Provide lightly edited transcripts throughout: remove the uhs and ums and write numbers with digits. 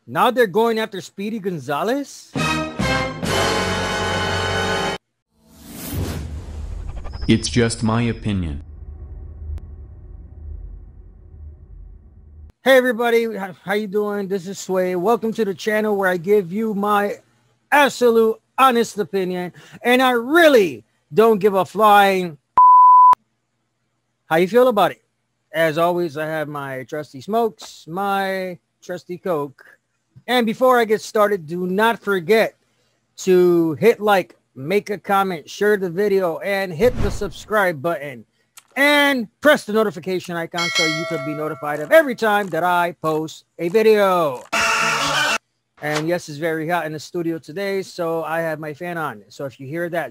Now they're going after Speedy Gonzalez? It's just my opinion. Hey everybody, how you doing? This is Sway. Welcome to the channel where I give you my absolute honest opinion, and I really don't give a flying how you feel about it. As always, I have my trusty smokes, my trusty Coke. And before I get started, do not forget to hit like, make a comment, share the video, and hit the subscribe button. And press the notification icon so you can be notified of every time that I post a video. And yes, it's very hot in the studio today, so I have my fan on. So if you hear that,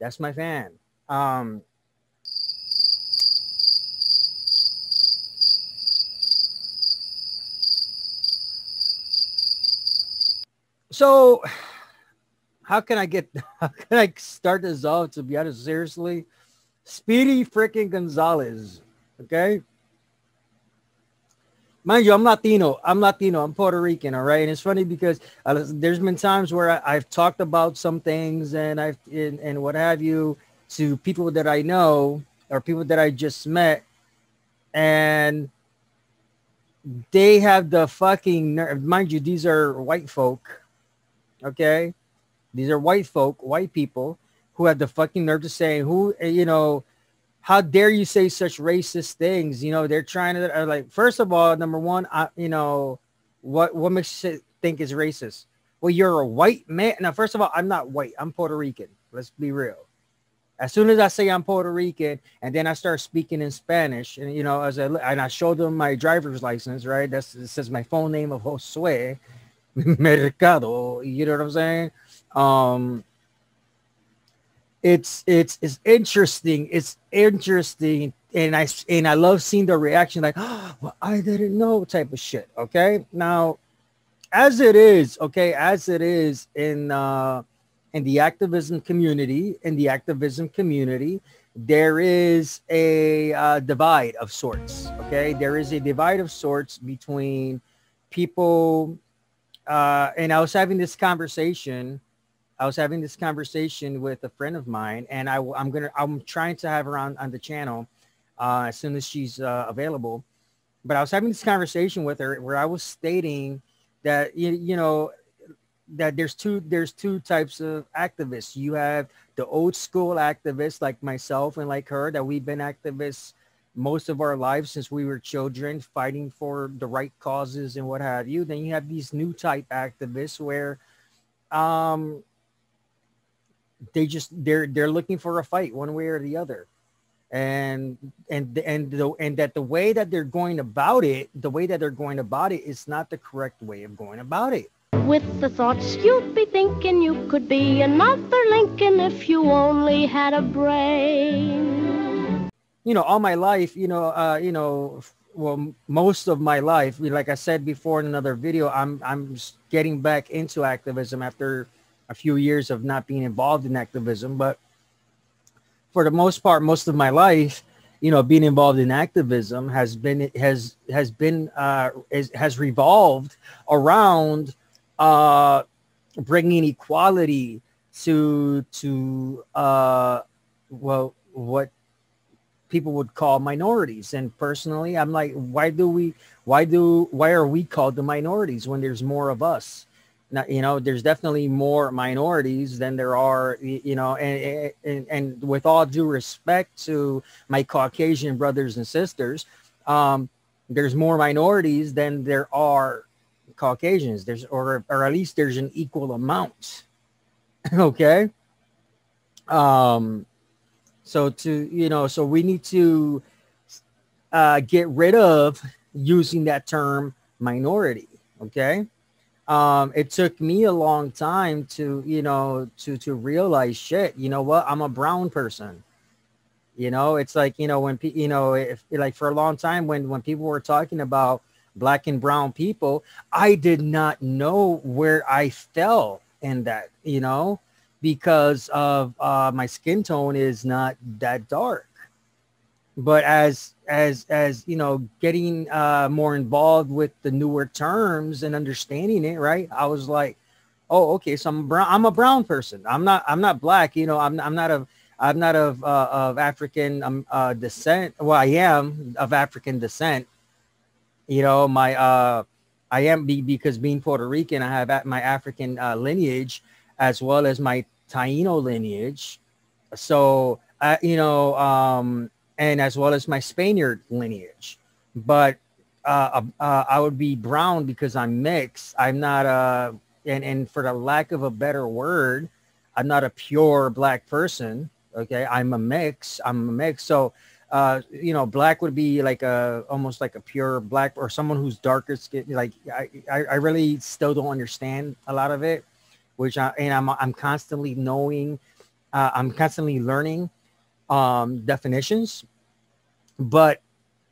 that's my fan. So how can I start this off, to be honest, seriously? Speedy freaking Gonzalez, okay? Mind you, I'm Latino. I'm Puerto Rican, all right? And it's funny because there's been times where I've talked about some things and and what have you to people that I know or people that I just met, and they have the fucking nerve. Mind you, these are white folk, okay? These are white folk, white people who have the fucking nerve to say, how dare you say such racist things? You know, they're trying to like, first of all, number one, what makes you think is racist? Well, you're a white man. Now, first of all, I'm not white. I'm Puerto Rican. Let's be real. As soon as I say I'm Puerto Rican and then I start speaking in Spanish, and, you know, and I show them my driver's license, right? It says my phone name of Josue Mercado. You know what I'm saying? It's interesting. It's interesting. And I love seeing the reaction, like, oh, well, I didn't know type of shit. Okay. Now, as it is in the activism community, there is a divide of sorts. Okay. There is a divide of sorts between people. And I was having this conversation with a friend of mine, and I'm trying to have her on the channel as soon as she's available. But I was having this conversation with her where I was stating that that there's two types of activists. You have the old school activists like myself and like her, that we've been activists most of our lives since we were children, fighting for the right causes and what have you. Then you have these new type activists where they're looking for a fight one way or the other, and that the way that they're going about it is not the correct way of going about it. With the thoughts you'd be thinking you could be another Lincoln if you only had a brain. You know, all my life, well, most of my life, like I said before in another video, I'm getting back into activism after a few years of not being involved in activism. But for the most part, most of my life, being involved in activism has revolved around bringing equality to what people would call minorities. And personally, I'm like, why are we called the minorities when there's more of us? Now, there's definitely more minorities than there are, and with all due respect to my Caucasian brothers and sisters, there's more minorities than there are Caucasians. Or at least there's an equal amount. Okay. So we need to get rid of using that term minority. Okay. It took me a long time to realize, shit, you know what? I'm a brown person. It's like, when, if like for a long time, when people were talking about black and brown people, I did not know where I fell in that, because of my skin tone is not that dark. but as you know, getting more involved with the newer terms and understanding it, right? I was like, oh, okay, so I'm a brown person. I'm not black. You know, I'm not of African descent. Well, I am of African descent. You know, I am because being Puerto Rican, I have my African lineage as well as my Taino lineage. So, and as well as my Spaniard lineage. But I would be brown because I'm mixed. I'm not and for the lack of a better word, I'm not a pure black person. Okay, I'm a mix. So, black would be like almost like a pure black, or someone who's darker skin. Like I really still don't understand a lot of it, I'm constantly knowing. I'm constantly learning definitions, but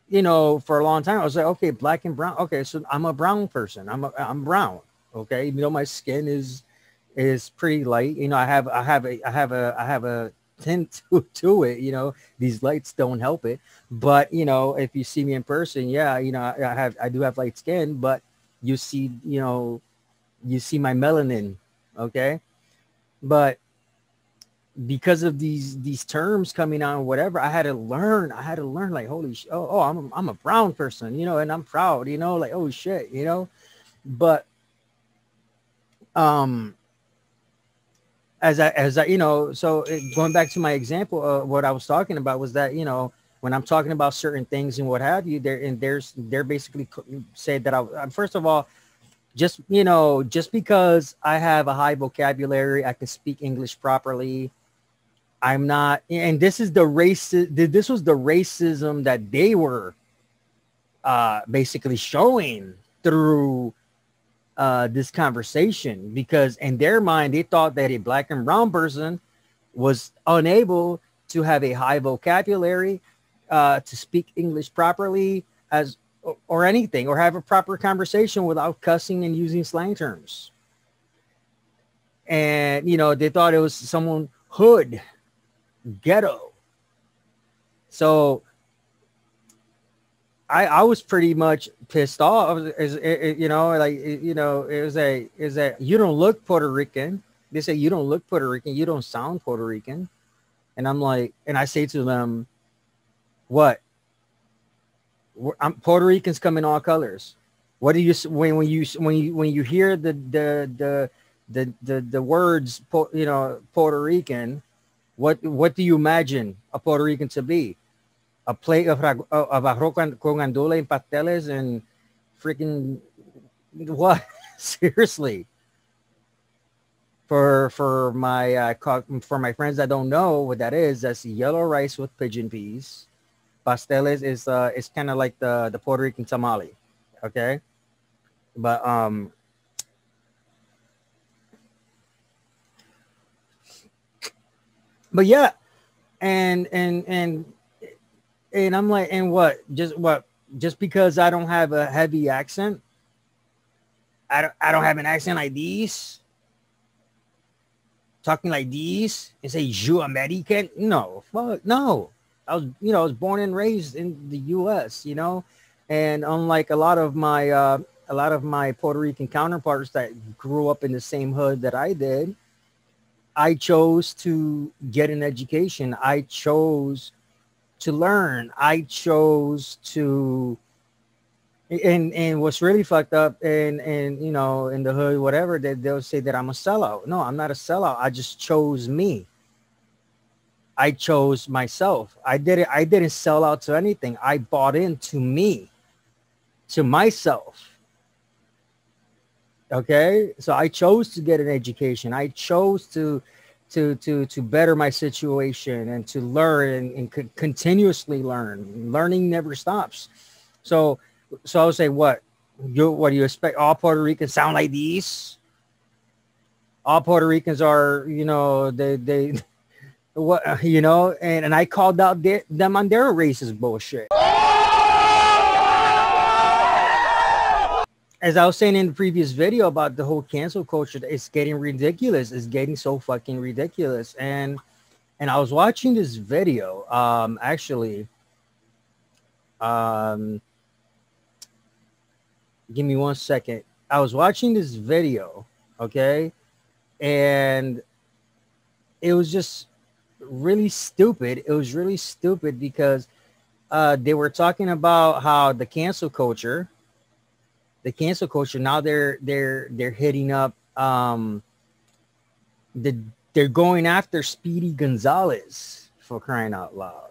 for a long time I was like, okay, black and brown. Okay, so I'm a brown person. I'm brown. Okay, even though my skin is pretty light. I have a tint to it. These lights don't help it, but if you see me in person, yeah, I do have light skin, but you see my melanin. Okay, but because of these terms coming out and whatever, I had to learn like, holy shit, I'm a brown person, and I'm proud, like, oh shit, but as I so going back to my example, what I was talking about was that, when I'm talking about certain things and what have you, they're basically said that first of all, just because I have a high vocabulary, I can speak English properly, I'm not, and this was the racism that they were basically showing through this conversation, because in their mind, they thought that a black and brown person was unable to have a high vocabulary, to speak English properly or anything, or have a proper conversation without cussing and using slang terms. And, they thought it was someone hood, ghetto. So I was pretty much pissed off. It was that you don't look Puerto Rican. They say you don't look Puerto Rican. You don't sound Puerto Rican. And I'm like, and I say to them, what? Puerto Ricans come in all colors. What do you when you hear the words, Puerto Rican? What do you imagine a Puerto Rican to be? A plate of arroz con gandules and pasteles and freaking what? Seriously. For my friends that don't know what that is, that's yellow rice with pigeon peas. Pasteles is it's kind of like the Puerto Rican tamale. Okay, but yeah, and I'm like, and what? Just because I don't have a heavy accent, I don't have an accent like these, talking like these, and say "you American"? No, fuck no. I was born and raised in the U.S. And unlike a lot of my Puerto Rican counterparts that grew up in the same hood that I did, I chose to get an education. I chose to learn. I chose to, and what's really fucked up, and in the hood, whatever, that they'll say that I'm a sellout. No, I'm not a sellout. I just chose me. I chose myself. I didn't sell out to anything. I bought into me, to myself. Okay, so I chose to get an education. I chose to better my situation and to learn and continuously learn. Learning never stops. So I would say, what do you expect? All Puerto Ricans sound like these? All Puerto Ricans are, they what, and I called out them on their racist bullshit. As I was saying in the previous video about the whole cancel culture, it's getting ridiculous. It's getting so fucking ridiculous. And I was watching this video, actually, Um, give me 1 second. I was watching this video, okay, and it was just really stupid. It was really stupid because they were talking about how the cancel culture now they're hitting up the they're going after Speedy Gonzalez, for crying out loud.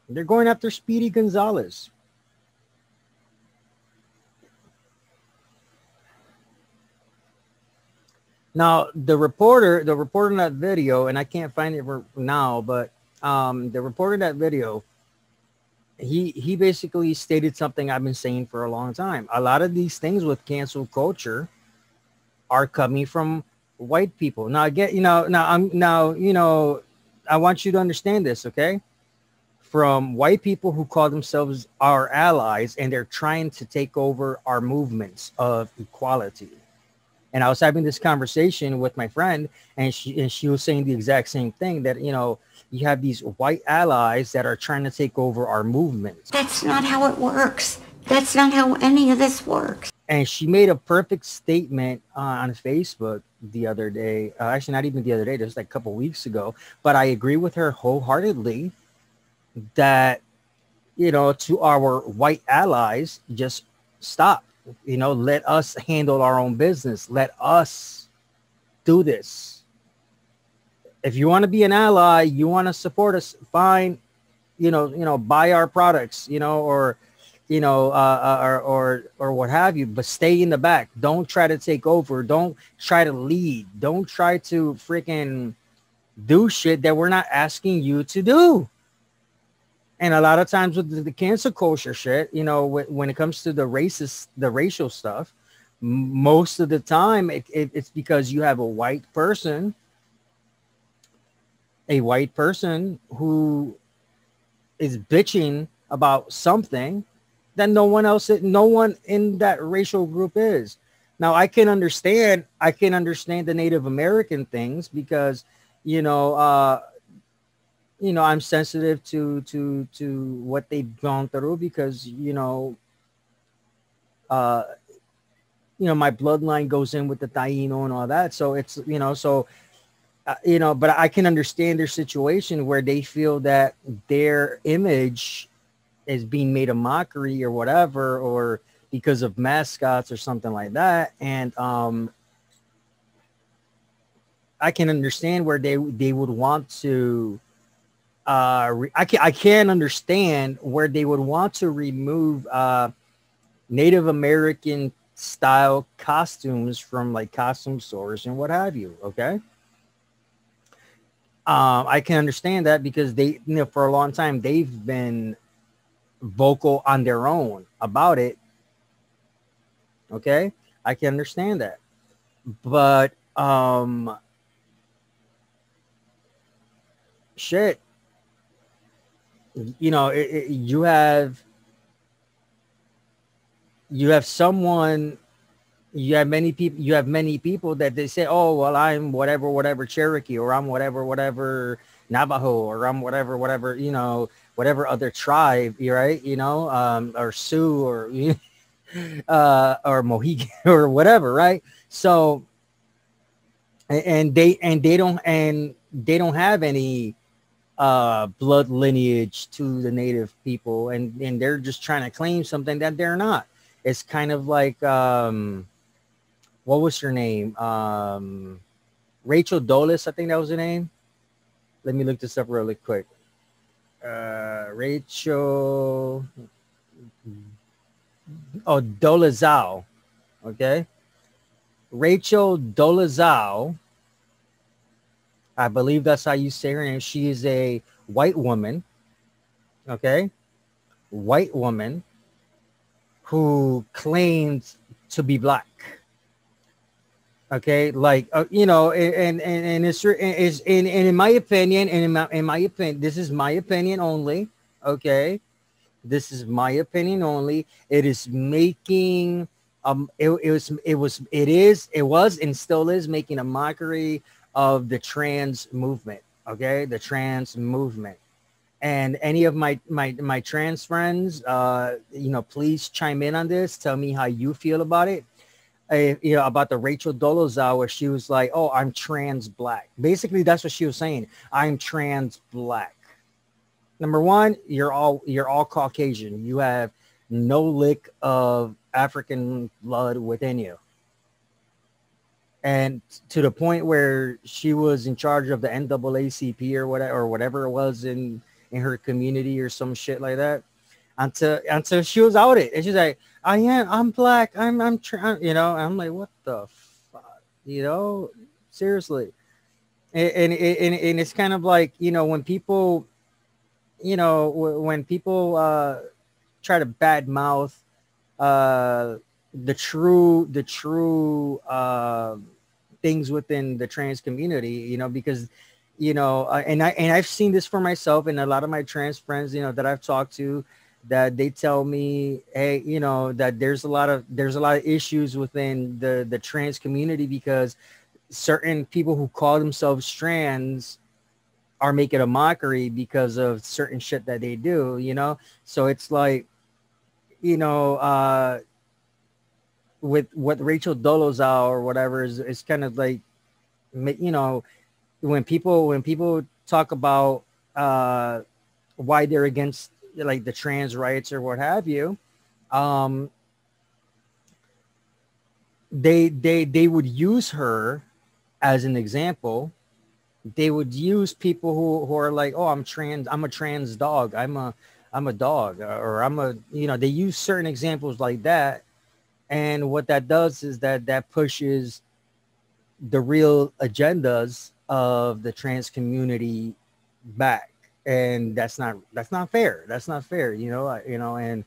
They're going after Speedy Gonzalez. Now, the reporter in that video, and I can't find it now, but the reporter in that video, he basically stated something I've been saying for a long time. A lot of these things with cancel culture are coming from white people. Now, I get, I want you to understand this, okay? From white people who call themselves our allies, and they're trying to take over our movements of equality. And I was having this conversation with my friend, and she was saying the exact same thing, that, you have these white allies that are trying to take over our movements. That's not how it works. That's not how any of this works. And she made a perfect statement on Facebook the other day. Actually, not even the other day. It was like a couple weeks ago. But I agree with her wholeheartedly that, to our white allies, just stop. Let us handle our own business. Let us do this. If you want to be an ally, you want to support us, fine. Buy our products, or what have you, but stay in the back. Don't try to take over. Don't try to lead. Don't try to freaking do shit that we're not asking you to do. And a lot of times with the cancel culture shit, when it comes to the racial stuff, most of the time it's because you have a white person who is bitching about something that no one in that racial group is. Now, I can understand the Native American things because, I'm sensitive to what they've gone through because, my bloodline goes in with the Taino and all that. So it's, but I can understand their situation where they feel that their image is being made a mockery or whatever, or because of mascots or something like that. And I can understand where they would want to I can understand where they would want to remove Native American style costumes from like costume stores and what have you. Okay. I can understand that because they, for a long time, they've been vocal on their own about it. Okay. I can understand that. But, shit, you have many people that they say, oh, well, I'm whatever Cherokee, or I'm whatever Navajo, or I'm whatever whatever other tribe, right? Or Sioux, or Mohican or whatever, right? So and they don't have any blood lineage to the native people, and they're just trying to claim something that they're not. It's kind of like what was her name? Rachel Dolezal, I think that was her name. Let me look this up really quick. Rachel Dolezal. Okay. Rachel Dolezal, I believe that's how you say her name. She is a white woman. Okay. White woman who claims to be black. Okay. Like, and it's in my opinion, this is my opinion only. Okay. This is my opinion only. It is making, it was and still is making a mockery of the trans movement. Okay. The trans movement. And any of my trans friends, please chime in on this. Tell me how you feel about it. About the Rachel Dolezal, where she was like, "Oh, I'm trans black." Basically, that's what she was saying. I'm trans black. Number one, you're all Caucasian. You have no lick of African blood within you. And to the point where she was in charge of the NAACP or whatever it was in her community or some shit like that, until she was outed. And she's like, I'm black. I'm I'm like, what the fuck? Seriously. And it's kind of like, when people, try to badmouth the true things within the trans community, because and I've seen this for myself and a lot of my trans friends, that I've talked to, that they tell me, hey, that there's a lot of issues within the trans community because certain people who call themselves trans are making a mockery because of certain shit that they do, so it's like, with what Rachel Dolezal or whatever is kind of like, when people talk about why they're against like the trans rights or what have you, they would use her as an example. They would use people who are like, oh, I'm a trans dog, I'm a dog, or they use certain examples like that. And what that does is that pushes the real agendas of the trans community back. And that's not fair. That's not fair, and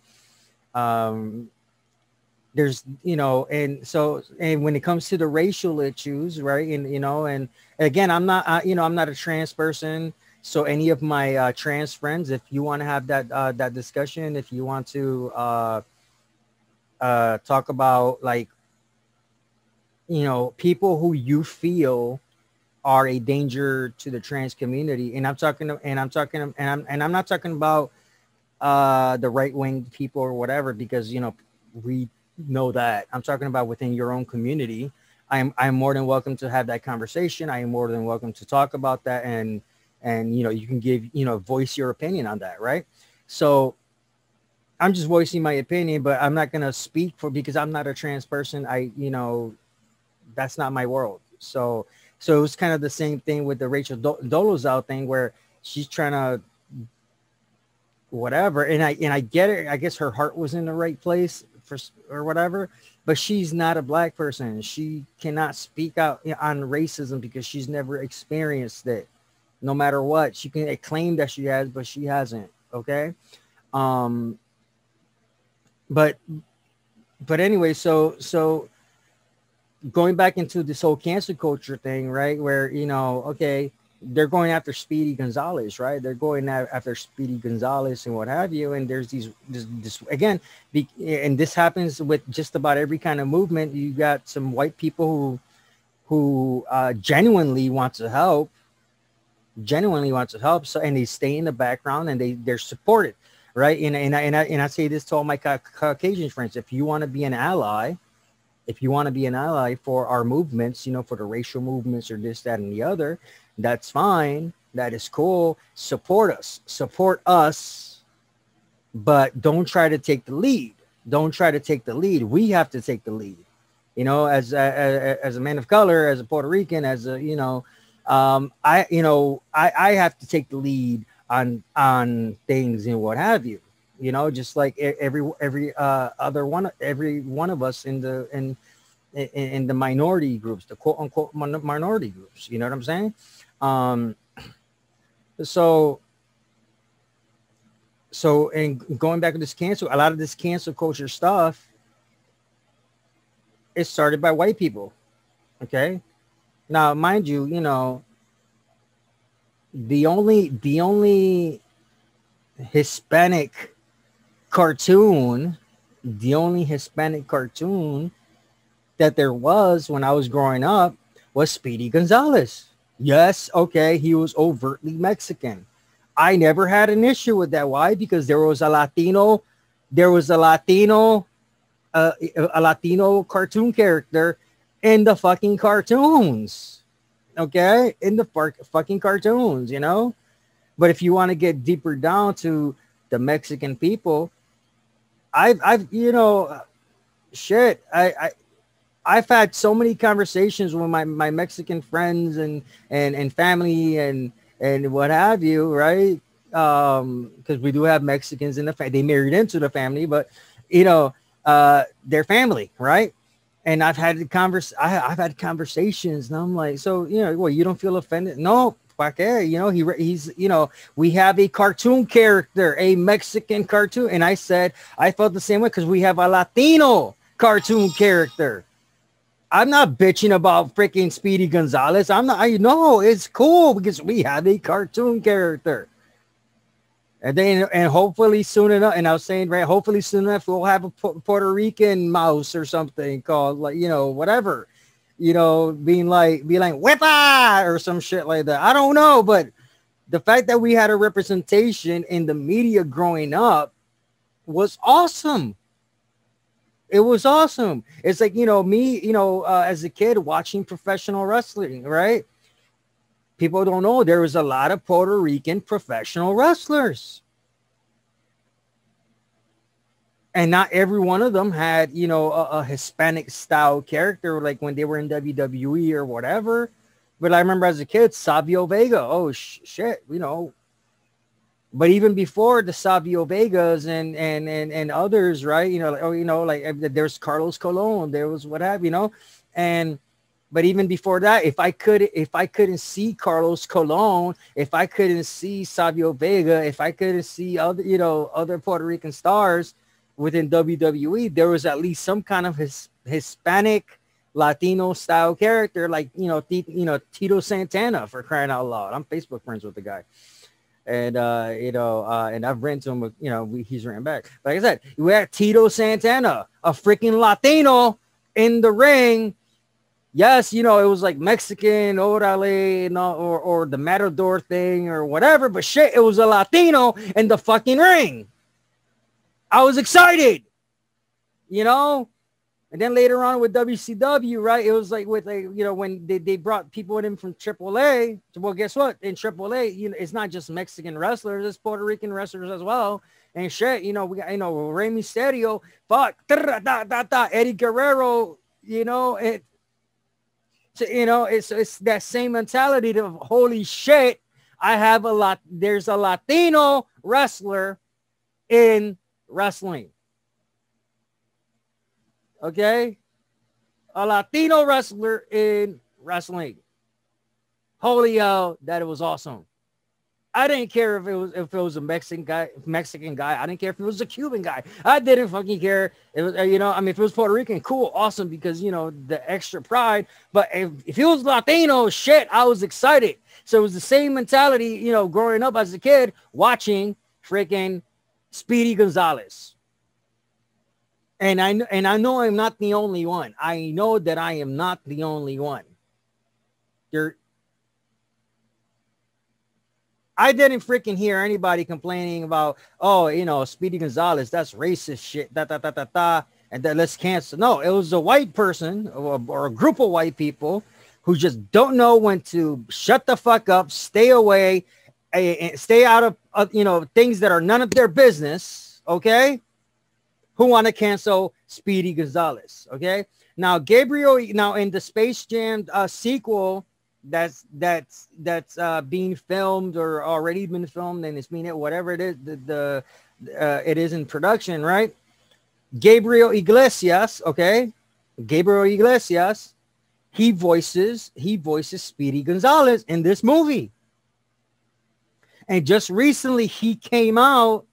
there's, and when it comes to the racial issues, right. And again, I'm not a trans person. So any of my trans friends, if you want to have that discussion, if you want to talk about like, people who you feel are a danger to the trans community, and I'm not talking about the right-wing people or whatever, because we know that. I'm talking about within your own community. I'm more than welcome to have that conversation. I am more than welcome to talk about that, and you can give voice your opinion on that, right? So I'm just voicing my opinion, but I'm not gonna speak because I'm not a trans person. That's not my world. So it was kind of the same thing with the Rachel Dolezal thing, where she's trying to whatever, and I get it. I guess her heart was in the right place or whatever, but she's not a black person. She cannot speak out on racism because she's never experienced it. No matter what, she can claim that she has, but she hasn't. Okay. But anyway, so going back into this whole cancel culture thing, right? Where, okay, they're going after Speedy Gonzalez, right? They're going after Speedy Gonzalez and what have you. And there's this again, and this happens with just about every kind of movement. You got some white people who genuinely want to help. So, and they stay in the background and they're supported, right? And I say this to all my Caucasian friends: if you want to be an ally, for our movements, for the racial movements or this, that, and the other, that's fine. That is cool. Support us, but don't try to take the lead. We have to take the lead. As a man of color, as a Puerto Rican, as a, I have to take the lead on things and what have you. Just like every one of us in the minority groups, the quote unquote minority groups. You know what I'm saying? So, and going back to this a lot of this cancel culture stuff, it started by white people. Okay. Now, mind you, the only Hispanic cartoon that there was when I was growing up was Speedy Gonzalez. Yes, okay, he was overtly Mexican. I never had an issue with that. Why? Because there was a Latino a Latino cartoon character in the fucking cartoons. Okay, in the fucking cartoons, you know. But if you want to get deeper down to the Mexican people, I've you know, shit, I've had so many conversations with my Mexican friends and family and what have you, right? Because we do have Mexicans in the family. They married into the family, but you know, their family, right? And I've had I've had conversations, and I'm like, so you know, well, you don't feel offended? No, you know, he's, you know, we have a cartoon character, a Mexican cartoon, and I said I felt the same way because we have a Latino cartoon character. I'm not bitching about freaking Speedy Gonzalez. I'm not. I know it's cool because we have a cartoon character. And then, and hopefully soon enough, and I was saying, right, hopefully soon enough, we'll have a Puerto Rican mouse or something called, like, you know, whatever, you know, be like, whippa or some shit like that. I don't know. But the fact that we had a representation in the media growing up was awesome. It was awesome. It's like, you know, me, you know, as a kid watching professional wrestling, right? People don't know there was a lot of Puerto Rican professional wrestlers. And not every one of them had, you know, a Hispanic style character like when they were in WWE or whatever. But I remember as a kid, Savio Vega. Oh, shit, you know. But even before the Savio Vegas and others, right? You know, like, oh, you know, like there's Carlos Colon, there was what have you know, but even before that, if I couldn't see Carlos Colon, if I couldn't see Savio Vega, if I couldn't see other, you know, other Puerto Rican stars within WWE, there was at least some kind of Hispanic Latino style character, like, you know, Tito Santana, for crying out loud. I'm Facebook friends with the guy. And, you know, and I've written to him, you know, he's written back. Like I said, we had Tito Santana, a freaking Latino in the ring. Yes, you know, it was like Mexican, orale, no, or the Matador thing or whatever. But shit, it was a Latino in the fucking ring. I was excited, you know. And then later on with WCW, right? It was like with, like, you know, when they brought people in from AAA. Well, guess what? In AAA, you know, it's not just Mexican wrestlers, it's Puerto Rican wrestlers as well. And shit, you know, we got, you know, Rey Mysterio, fuck, Eddie Guerrero, you know, so, you know, it's that same mentality of holy shit, there's a Latino wrestler in wrestling. Okay, a Latino wrestler in wrestling. Holy hell, that it was awesome. I didn't care if it was a Mexican guy. I didn't care if it was a Cuban guy. I didn't fucking care. It was, you know, I mean, if it was Puerto Rican, cool, awesome, because, you know, the extra pride. But if it was Latino, shit, I was excited. So it was the same mentality, you know, growing up as a kid watching freaking Speedy Gonzalez. And I know I'm not the only one. I know that I am not the only one. I didn't freaking hear anybody complaining about, oh, you know, Speedy Gonzalez, that's racist shit, and then let's cancel. No, it was a white person or a group of white people who just don't know when to shut the fuck up, stay away, and stay out of, you know, things that are none of their business, okay? Who want to cancel Speedy Gonzalez, okay? Now, now in the Space Jam sequel that's being filmed or already been filmed and it's being whatever it is, it is in production, right? Gabriel Iglesias, okay? Gabriel Iglesias, he voices Speedy Gonzalez in this movie. And just recently he came out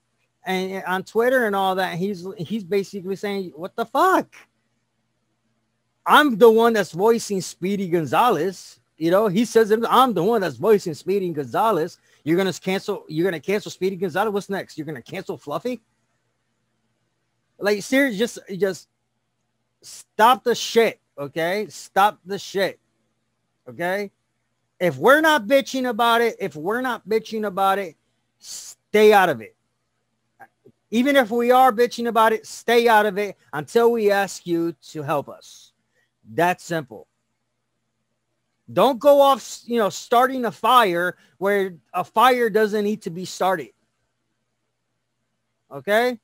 and on Twitter and all that, he's basically saying, what the fuck? I'm the one that's voicing Speedy Gonzalez. You know, he says, I'm the one that's voicing Speedy Gonzalez. You're going to cancel Speedy Gonzalez. What's next? You're going to cancel Fluffy? Like, seriously, just stop the shit. Okay. Stop the shit. Okay. If we're not bitching about it, stay out of it. Even if we are bitching about it, stay out of it until we ask you to help us. That's simple. Don't go off, you know, starting a fire where a fire doesn't need to be started. Okay?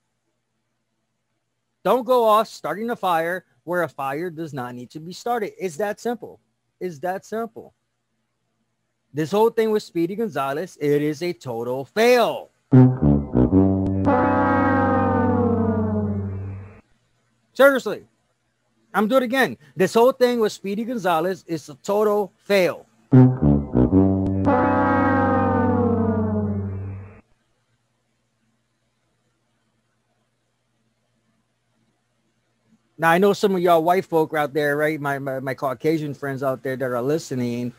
Don't go off starting a fire where a fire does not need to be started. It's that simple. It's that simple. This whole thing with Speedy Gonzalez, it is a total fail. Seriously. I'm doing it again. This whole thing with Speedy Gonzalez is a total fail. Now, I know some of y'all white folk out there, right? My Caucasian friends out there that are listening.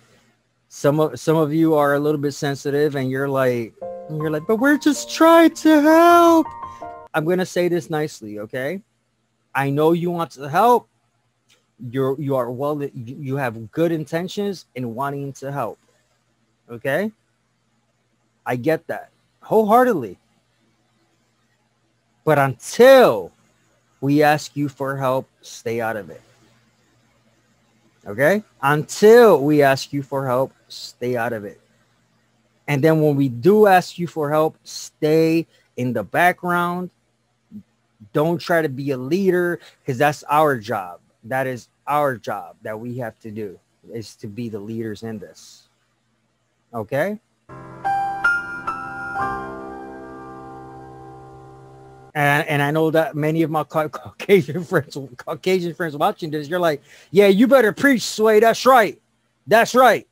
Some of you are a little bit sensitive and you're like, but we're just trying to help. I'm going to say this nicely, okay? I know you want to help. You have good intentions in wanting to help. Okay? I get that wholeheartedly. But until we ask you for help, stay out of it. Okay? Until we ask you for help, stay out of it. And then when we do ask you for help, stay in the background. Don't try to be a leader, because that's our job. That is our job that we have to do, is to be the leaders in this. Okay? And I know that many of my Caucasian friends watching this, you're like, yeah, you better preach, Sway. That's right. That's right.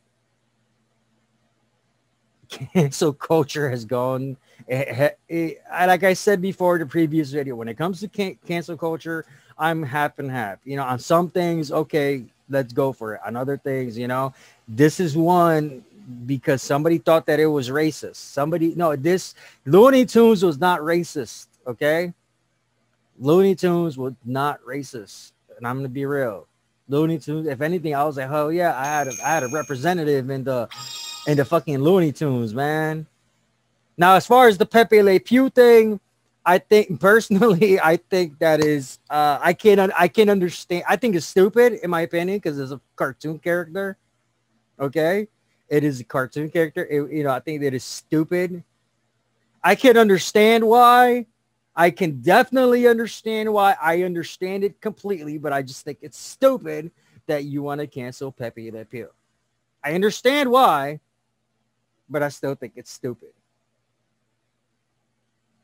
Cancel culture has gone. Like I said before in the previous video, when it comes to cancel culture, I'm half and half. You know, on some things, okay, let's go for it. On other things, you know, this is one because somebody thought that it was racist. This Looney Tunes was not racist. Okay, Looney Tunes was not racist, and I'm gonna be real. Looney Tunes, if anything, I was like, hell yeah, I had a representative in the fucking Looney Tunes, man. Now, as far as the Pepe Le Pew thing, I think personally, I think that is I can't understand. I think it's stupid in my opinion because it's a cartoon character. Okay, it is a cartoon character. I think that is stupid. I can understand why. I can definitely understand why. I understand it completely, but I just think it's stupid that you want to cancel Pepe Le Pew. I understand why, but I still think it's stupid.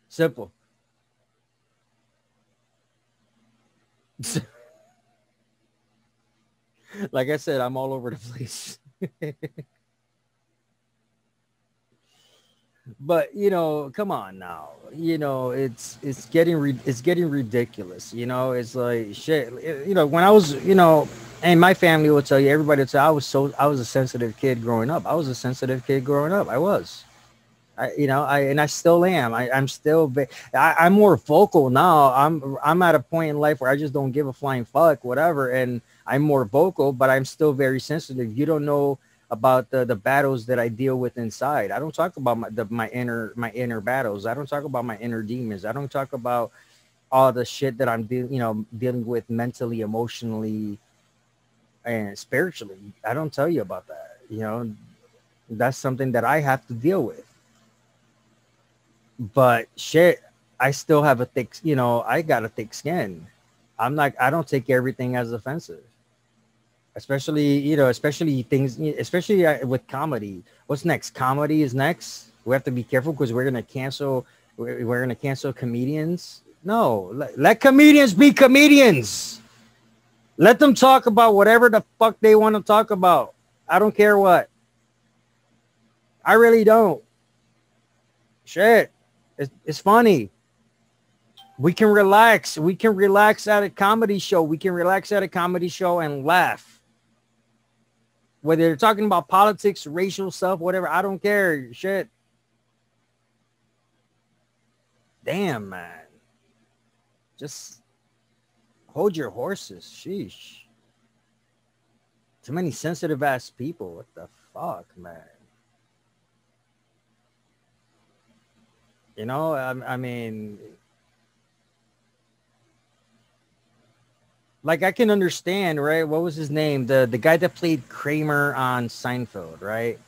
Simple. Like I said, I'm all over the place. But come on now. It's getting ridiculous. It's like shit. When I was, and my family will tell you, everybody will tell you, I was a sensitive kid growing up. I was. I still am. I'm more vocal now. I'm at a point in life where I just don't give a flying fuck, whatever. And I'm more vocal, but I'm still very sensitive. You don't know about the battles that I deal with inside. I don't talk about my inner battles. I don't talk about my inner demons. I don't talk about all the shit that I'm dealing with mentally, emotionally, and spiritually. I don't tell you about that. That's something that I have to deal with. But shit, I still have a thick, I got a thick skin. I don't take everything as offensive. Especially with comedy. What's next? Comedy is next. We have to be careful because we're gonna cancel comedians. No, let comedians be comedians. Let them talk about whatever the fuck they want to talk about. I don't care what. I really don't. Shit, it's funny. We can relax. We can relax at a comedy show. We can relax at a comedy show and laugh. Whether they're talking about politics, racial stuff, whatever, I don't care. Shit. Damn, man. Just hold your horses. Sheesh. Too many sensitive ass people. What the fuck, man? You know, I mean, like I can understand, right? What was his name? The guy that played Kramer on Seinfeld, right?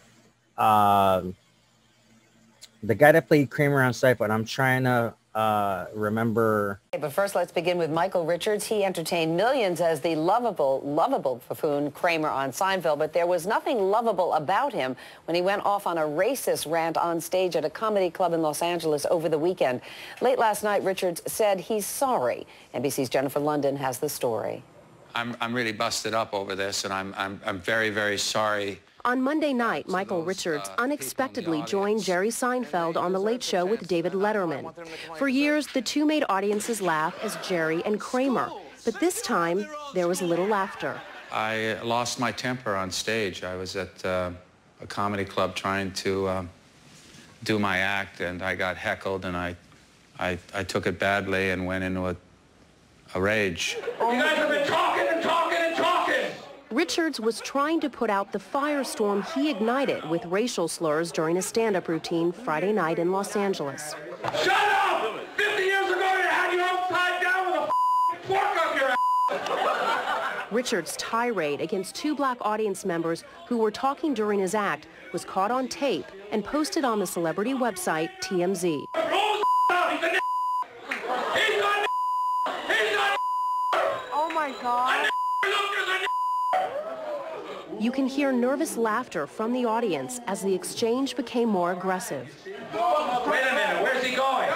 The guy that played Kramer on Seinfeld. I'm trying to remember. But first, let's begin with Michael Richards. He entertained millions as the lovable buffoon Kramer on Seinfeld, but there was nothing lovable about him when he went off on a racist rant on stage at a comedy club in Los Angeles over the weekend. Late last night, Richards said he's sorry. NBC's Jennifer London has the story. I'm really busted up over this, and I'm very, very sorry. On Monday night, Michael Richards unexpectedly joined Jerry Seinfeld on The Late Show with David Letterman. For years, the two made audiences laugh as Jerry and Kramer. But this time, there was little laughter. I lost my temper on stage. I was at a comedy club trying to do my act, and I got heckled, and I took it badly and went into a rage. You guys have been talking and talking and talking! Richards was trying to put out the firestorm he ignited with racial slurs during a stand-up routine Friday night in Los Angeles. Shut up! 50 years ago, you had you upside down with a fork up your ass! Richards' tirade against two black audience members who were talking during his act was caught on tape and posted on the celebrity website TMZ. Oh my God! You can hear nervous laughter from the audience as the exchange became more aggressive. Wait a minute, where's he going?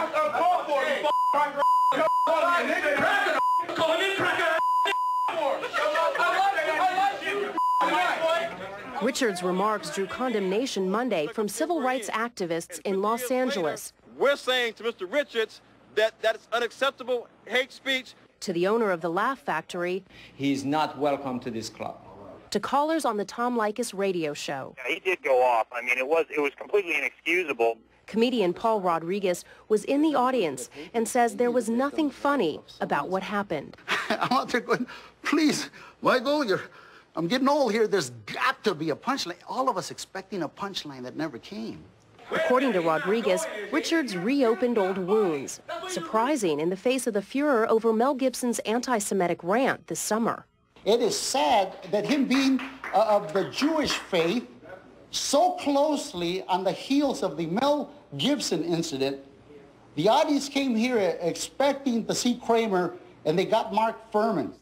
Richards' remarks drew condemnation Monday from civil rights activists in Los Angeles. We're saying to Mr. Richards that that's unacceptable hate speech. To the owner of the Laugh Factory, he's not welcome to this club. To callers on the Tom Leykis radio show. Yeah, he did go off. I mean, it was completely inexcusable. Comedian Paul Rodriguez was in the audience and says there was nothing funny about what happened. I'm out there going, please, Michael, I'm getting old here. There's got to be a punchline. All of us expecting a punchline that never came. According to Rodriguez, Richards reopened old wounds, surprising in the face of the furor over Mel Gibson's anti-Semitic rant this summer. It is sad that him being of the Jewish faith so closely on the heels of the Mel Gibson incident, the audience came here expecting to see Kramer, and they got Mark Furman.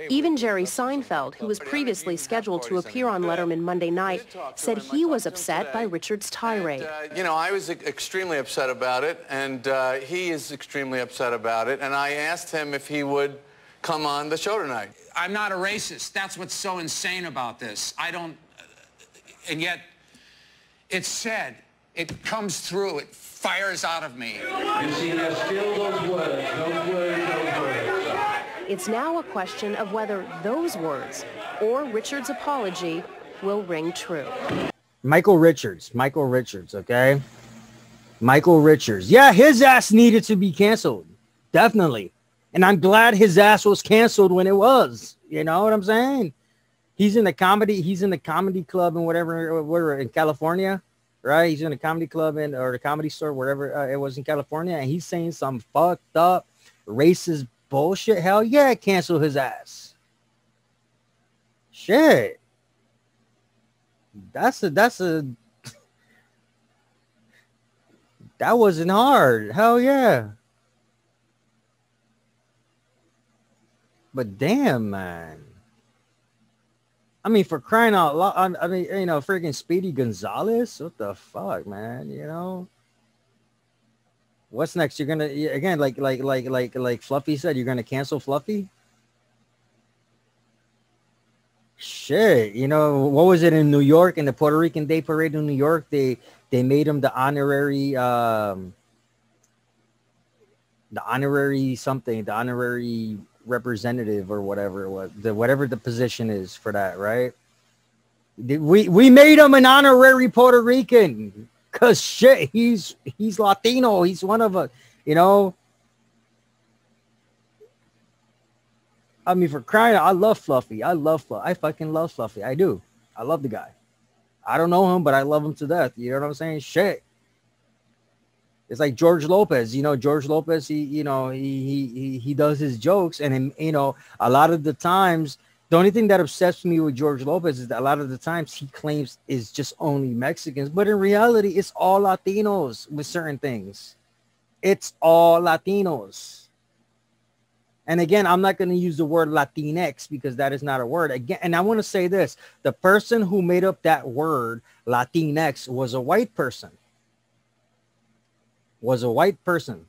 Even Jerry Seinfeld, who was previously scheduled to appear on Letterman Monday night, said he was upset by Richards' tirade. You know, I was extremely upset about it, and he is extremely upset about it, and I asked him if he would come on the show tonight. I'm not a racist. That's what's so insane about this. I don't, and yet it's said, it comes through, it fires out of me. You see, there's still those words, those words, those words. It's now a question of whether those words or Richards' apology will ring true. Michael Richards, okay? Michael Richards. Yeah, his ass needed to be canceled. Definitely. And I'm glad his ass was canceled when it was. You know what I'm saying? He's in the comedy club and whatever in California, right? He's in a comedy club or the Comedy Store, wherever it was in California, and he's saying some fucked up racist bullshit. Hell yeah, cancel his ass. Shit. That wasn't hard. Hell yeah. But damn, man. I mean, for crying out loud, I mean, you know, freaking Speedy Gonzalez. What the fuck, man? You know, what's next? You're gonna again, like Fluffy said, you're gonna cancel Fluffy. Shit, you know, what was it in New York in the Puerto Rican Day Parade in New York? They made him the honorary representative or whatever it was, whatever the position is for that, right? We made him an honorary Puerto Rican because shit, he's Latino. He's one of us, you know. I mean, for crying out, I love Fluffy. I fucking love Fluffy. I do. I love the guy. I don't know him, but I love him to death. You know what I'm saying? Shit. It's like George Lopez, George Lopez, he does his jokes. And, a lot of the times, the only thing that upsets me with George Lopez is that a lot of the times he claims is just only Mexicans. But in reality, it's all Latinos with certain things. It's all Latinos. And again, I'm not going to use the word Latinx because that is not a word. Again, and I want to say this. The person who made up that word, Latinx, was a white person. Was a white person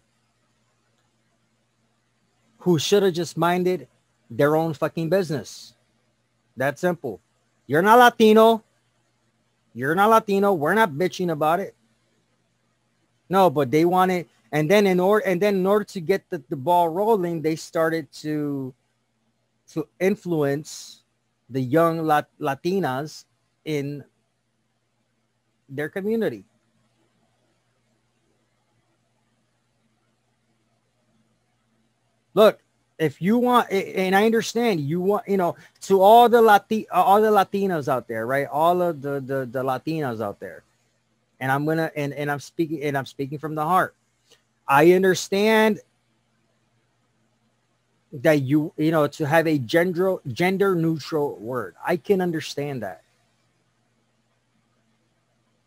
who should have just minded their own fucking business. That simple. You're not Latino. You're not Latino. We're not bitching about it. No, but they wanted, and then in order to get the ball rolling, they started to influence the young Latinas in their community. Look, if you want, and I understand you want, to all the Latinos out there, right? All of the Latinos out there. And I'm gonna, and I'm speaking from the heart. I understand that to have a gender neutral word. I can understand that.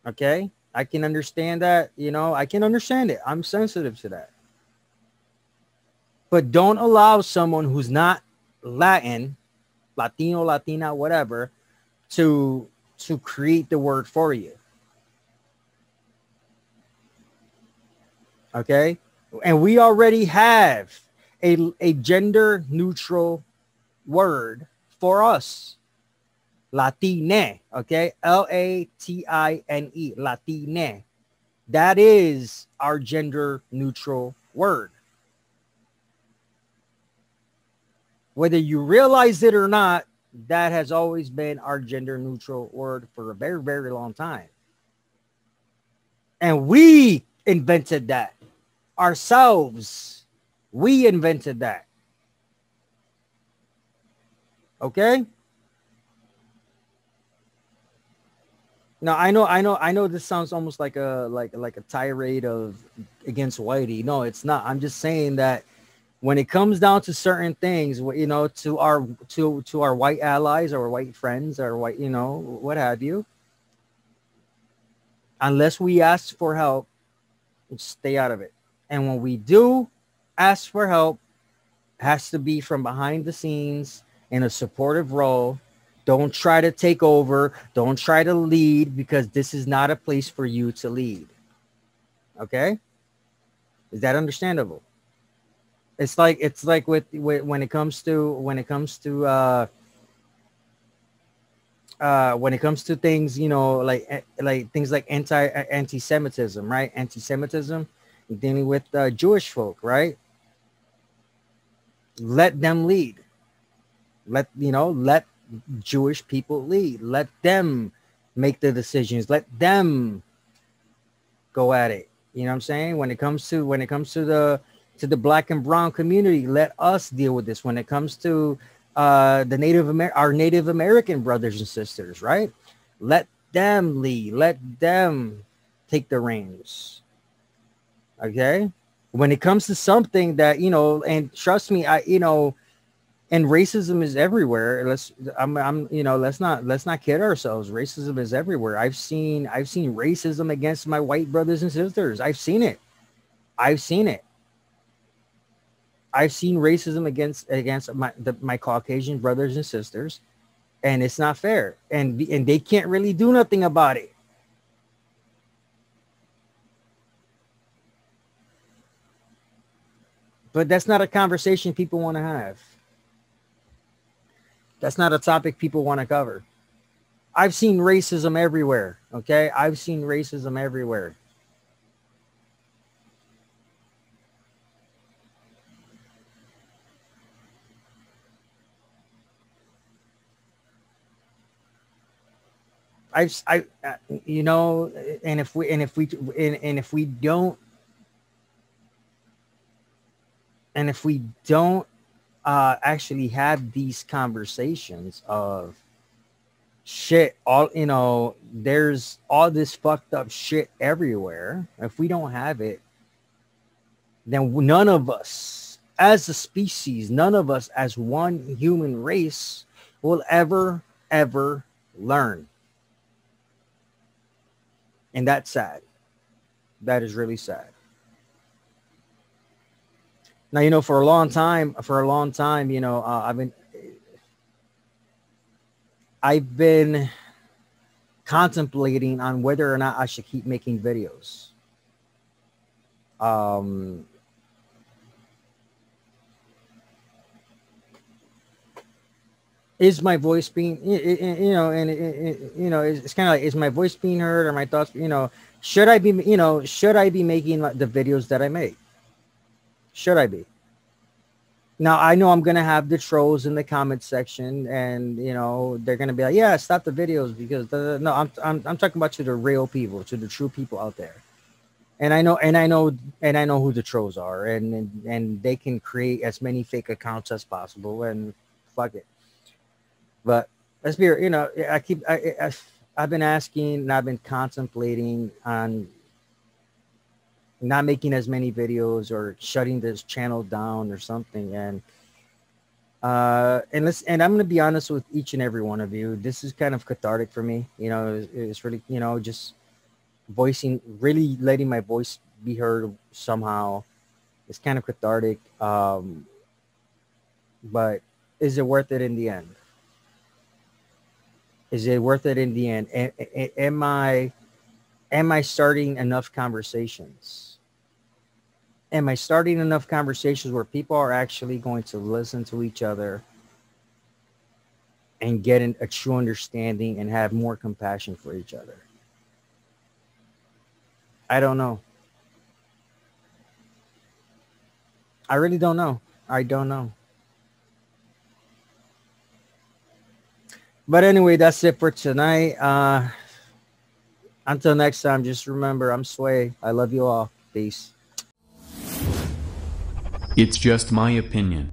Okay. I can understand that, I can understand it. I'm sensitive to that. But don't allow someone who's not Latin, Latino, Latina, whatever, to create the word for you. Okay? And we already have a gender neutral word for us. Latine, okay? Latine, Latine. That is our gender neutral word. Whether you realize it or not, that has always been our gender neutral word for a very, very long time. And we invented that ourselves. We invented that. Okay? Now I know this sounds almost like a tirade against whitey. No, it's not. I'm just saying that when it comes down to certain things, to our white allies, our white friends, our white, what have you, unless we ask for help, stay out of it. And when we do ask for help, it has to be from behind the scenes in a supportive role. Don't try to take over. Don't try to lead, because this is not a place for you to lead. Okay? Is that understandable? It's like with when it comes to things, like things like anti-Semitism, right? Anti-Semitism, dealing with Jewish folk, right? Let them lead. Let Jewish people lead. Let them make the decisions. Let them go at it. You know what I'm saying? When it comes to the black and brown community, let us deal with this. When it comes to our Native American brothers and sisters, right? Let them lead. Let them take the reins. Okay? When it comes to something that, and trust me, and racism is everywhere. Let's not kid ourselves. Racism is everywhere. I've seen racism against my white brothers and sisters. I've seen it. I've seen racism against my Caucasian brothers and sisters, and it's not fair. And they can't really do nothing about it. But that's not a conversation people want to have. That's not a topic people want to cover. I've seen racism everywhere. Okay. I've seen racism everywhere. And if we don't actually have these conversations of shit, there's all this fucked up shit everywhere. If we don't have it, then none of us as a species, none of us as one human race will ever learn. And that's sad. That is really sad. Now, you know, for a long time, you know, I've been contemplating on whether or not I should keep making videos. Is my voice being, you know, and you know, it's kind of like, is my voice being heard, or my thoughts, you know, should I be making the videos that I make? Should I be? Now, I know I'm going to have the trolls in the comment section, and, you know, they're going to be like, yeah, stop the videos because no, I'm talking about to the real people, to the true people out there. And I know who the trolls are, and they can create as many fake accounts as possible, and fuck it. But let's be, you know, I've been asking, and I've been contemplating on not making as many videos or shutting this channel down or something. And I'm going to be honest with each and every one of you. This is kind of cathartic for me. You know, it's really, you know, just really letting my voice be heard somehow. It's kind of cathartic. But is it worth it in the end? Is it worth it in the end? Am I starting enough conversations? Am I starting enough conversations where people are actually going to listen to each other and get a true understanding and have more compassion for each other? I don't know. I really don't know. I don't know. But anyway, that's it for tonight. Until next time, just remember, I'm Sway. I love you all. Peace. It's just my opinion.